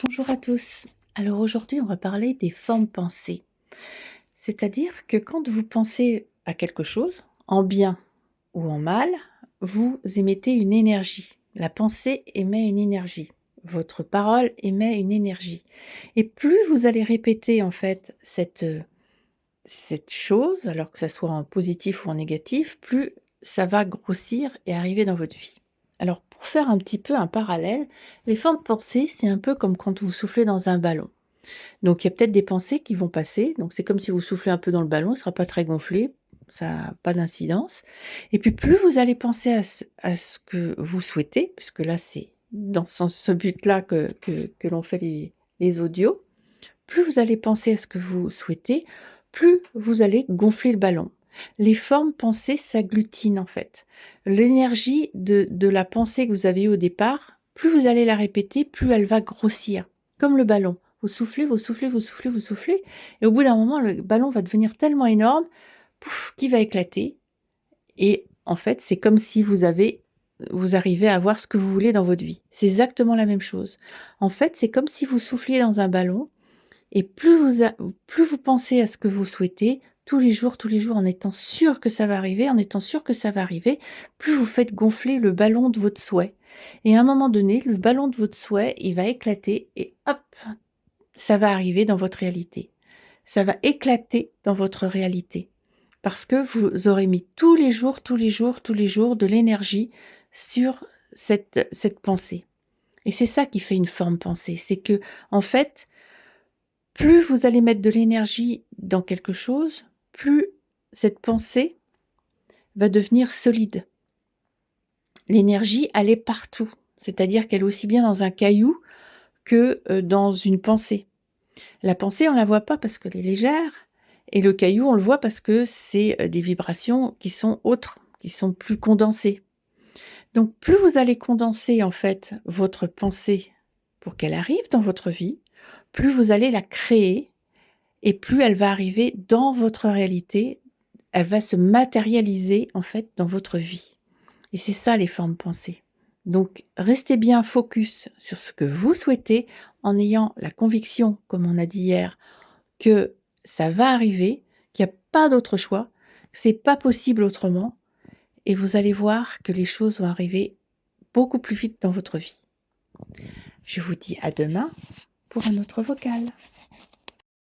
Bonjour à tous. Alors aujourd'hui, on va parler des formes pensées. C'est-à-dire que quand vous pensez à quelque chose, en bien ou en mal, vous émettez une énergie. La pensée émet une énergie. Votre parole émet une énergie. Et plus vous allez répéter en fait cette chose, alors que ça soit en positif ou en négatif, plus ça va grossir et arriver dans votre vie. Alors pour faire un petit peu un parallèle, les formes pensées, c'est un peu comme quand vous soufflez dans un ballon. Donc il y a peut-être des pensées qui vont passer, donc c'est comme si vous soufflez un peu dans le ballon, il ne sera pas très gonflé, ça a pas d'incidence. Et puis plus vous allez penser à ce que vous souhaitez, puisque là c'est dans ce but-là que l'on fait les audios, plus vous allez penser à ce que vous souhaitez, plus vous allez gonfler le ballon. Les formes pensées s'agglutinent en fait. L'énergie de la pensée que vous avez eue au départ, plus vous allez la répéter, plus elle va grossir, comme le ballon. Vous soufflez, vous soufflez, vous soufflez, vous soufflez, et au bout d'un moment, le ballon va devenir tellement énorme, pouf, qui va éclater. Et en fait, c'est comme si vous arrivez à avoir ce que vous voulez dans votre vie. C'est exactement la même chose. En fait, c'est comme si vous souffliez dans un ballon, et plus vous pensez à ce que vous souhaitez, tous les jours, en étant sûr que ça va arriver, en étant sûr que ça va arriver, plus vous faites gonfler le ballon de votre souhait. Et à un moment donné, le ballon de votre souhait, il va éclater et hop, ça va arriver dans votre réalité. Ça va éclater dans votre réalité. Parce que vous aurez mis tous les jours, tous les jours, tous les jours de l'énergie sur cette pensée. Et c'est ça qui fait une forme pensée. C'est que, en fait, plus vous allez mettre de l'énergie dans quelque chose, plus cette pensée va devenir solide. L'énergie, elle est partout. C'est-à-dire qu'elle est aussi bien dans un caillou que dans une pensée. La pensée, on la voit pas parce qu'elle est légère, et le caillou, on le voit parce que c'est des vibrations qui sont autres, qui sont plus condensées. Donc, plus vous allez condenser en fait votre pensée pour qu'elle arrive dans votre vie, plus vous allez la créer. Et plus elle va arriver dans votre réalité, elle va se matérialiser en fait dans votre vie. Et c'est ça les formes pensées. Donc restez bien focus sur ce que vous souhaitez en ayant la conviction, comme on a dit hier, que ça va arriver, qu'il n'y a pas d'autre choix, que c'est pas possible autrement, et vous allez voir que les choses vont arriver beaucoup plus vite dans votre vie. Je vous dis à demain pour un autre vocal.